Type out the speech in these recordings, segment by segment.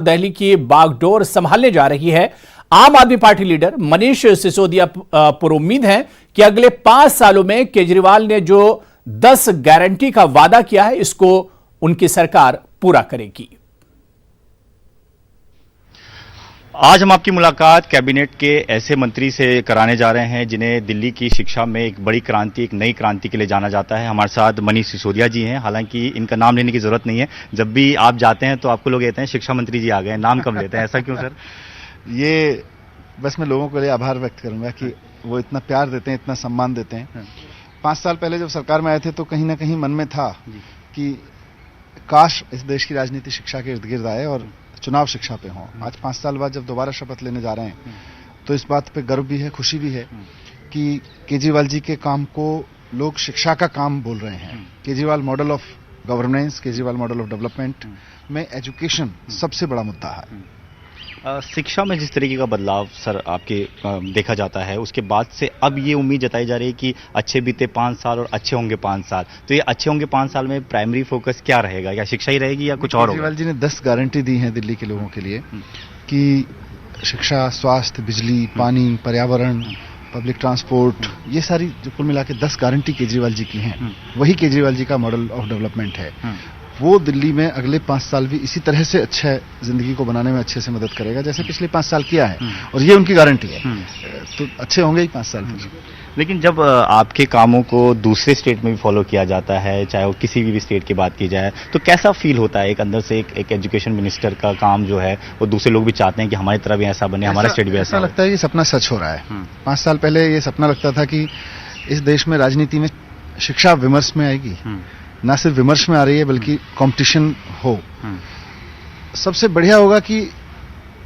दिल्ली की बागडोर संभालने जा रही है। आम आदमी पार्टी लीडर मनीष सिसोदिया पर उम्मीद है कि अगले 5 सालों में केजरीवाल ने जो 10 गारंटी का वादा किया है, इसको उनकी सरकार पूरा करेगी। आज हम आपकी मुलाकात कैबिनेट के ऐसे मंत्री से कराने जा रहे हैं जिन्हें दिल्ली की शिक्षा में एक बड़ी क्रांति, एक नई क्रांति के लिए जाना जाता है। हमारे साथ मनीष सिसोदिया जी हैं। हालांकि इनका नाम लेने की जरूरत नहीं है, जब भी आप जाते हैं तो आपको लोग कहते हैं शिक्षा मंत्री जी आ गए, नाम कब लेते हैं, ऐसा क्यों सर? ये बस मैं लोगों के लिए आभार व्यक्त करूंगा कि वो इतना प्यार देते हैं, इतना सम्मान देते हैं। 5 साल पहले जब सरकार में आए थे तो कहीं ना कहीं मन में था कि काश इस देश की राजनीति शिक्षा के इर्द गिर्द आए और चुनाव शिक्षा पे हों। आज 5 साल बाद जब दोबारा शपथ लेने जा रहे हैं तो इस बात पे गर्व भी है, खुशी भी है कि केजरीवाल जी के काम को लोग शिक्षा का काम बोल रहे हैं। Kejriwal model of governance, Kejriwal model of development में एजुकेशन सबसे बड़ा मुद्दा है। शिक्षा में जिस तरीके का बदलाव सर आपके देखा जाता है, उसके बाद से अब ये उम्मीद जताई जा रही है कि अच्छे बीते 5 साल और अच्छे होंगे 5 साल। तो ये अच्छे होंगे 5 साल में प्राइमरी फोकस क्या रहेगा? या शिक्षा ही रहेगी या कुछ और होगा? केजरीवाल जी ने 10 गारंटी दी हैं दिल्ली के लोगों के लिए कि शिक्षा, स्वास्थ्य, बिजली, पानी, पर्यावरण, पब्लिक ट्रांसपोर्ट, ये सारी जो कुल मिला के 10 गारंटी केजरीवाल जी की हैं, वही केजरीवाल जी का मॉडल ऑफ डेवलपमेंट है। वो दिल्ली में अगले 5 साल भी इसी तरह से अच्छा जिंदगी को बनाने में अच्छे से मदद करेगा जैसे पिछले 5 साल किया है, और ये उनकी गारंटी है। तो अच्छे होंगे ही 5 साल। लेकिन जब आपके कामों को दूसरे स्टेट में भी फॉलो किया जाता है, चाहे वो किसी भी स्टेट की बात की जाए, तो कैसा फील होता है? एक अंदर से एक एजुकेशन मिनिस्टर का काम जो है वो दूसरे लोग भी चाहते हैं कि हमारी तरह भी ऐसा बने, हमारा स्टेट भी ऐसा लगता है ये सपना सच हो रहा है। 5 साल पहले ये सपना लगता था कि इस देश में राजनीति में शिक्षा विमर्श में आएगी, ना सिर्फ विमर्श में आ रही है बल्कि कंपटीशन हो। सबसे बढ़िया होगा कि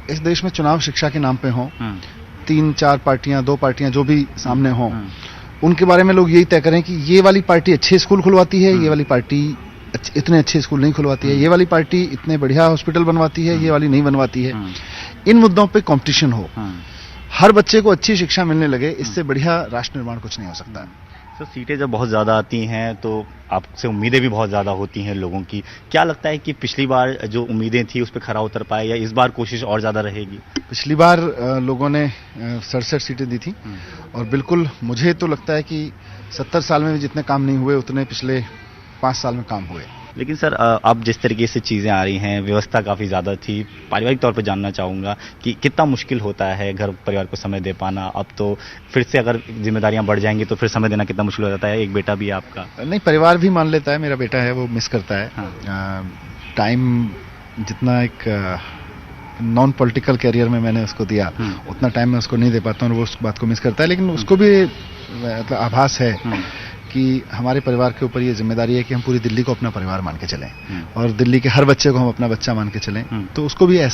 इस देश में चुनाव शिक्षा के नाम पे हो, 3-4 पार्टियां, 2 पार्टियां जो भी सामने हो, उनके बारे में लोग यही तय करें कि ये वाली पार्टी अच्छे स्कूल खुलवाती है, ये वाली पार्टी इतने अच्छे स्कूल नहीं खुलवाती है, ये वाली पार्टी इतने बढ़िया हॉस्पिटल बनवाती है, ये वाली नहीं बनवाती है। इन मुद्दों पे कंपटीशन हो, हर बच्चे को अच्छी शिक्षा मिलने लगे, इससे बढ़िया राष्ट्र निर्माण कुछ नहीं हो सकता है। सर, सीटें जब बहुत ज़्यादा आती हैं तो आपसे उम्मीदें भी बहुत ज़्यादा होती हैं लोगों की। क्या लगता है कि पिछली बार जो उम्मीदें थी उस पर खरा उतर पाए, या इस बार कोशिश और ज़्यादा रहेगी? पिछली बार लोगों ने 67 सीटें दी थी, और बिल्कुल मुझे तो लगता है कि 70 साल में भी जितने काम नहीं हुए उतने पिछले 5 साल में काम हुए। लेकिन सर, अब जिस तरीके से चीज़ें आ रही हैं, व्यवस्था काफ़ी ज़्यादा थी, पारिवारिक तौर पे जानना चाहूँगा कि कितना मुश्किल होता है घर परिवार को समय दे पाना। अब तो फिर से अगर जिम्मेदारियां बढ़ जाएंगी तो फिर समय देना कितना मुश्किल हो जाता है? एक बेटा भी आपका? नहीं, परिवार भी मान लेता है, मेरा बेटा है वो मिस करता है। टाइम जितना एक नॉन पॉलिटिकल कैरियर में मैंने उसको दिया उतना टाइम मैं उसको नहीं दे पाता हूँ, और वो उस बात को मिस करता है। लेकिन उसको भी मतलब आभास है कि हमारे परिवार के ऊपर ये जिम्मेदारी है कि हम पूरी दिल्ली को अपना परिवार मान के चलें, और दिल्ली के हर बच्चे को हम अपना बच्चा मान के चलें। तो उसको भी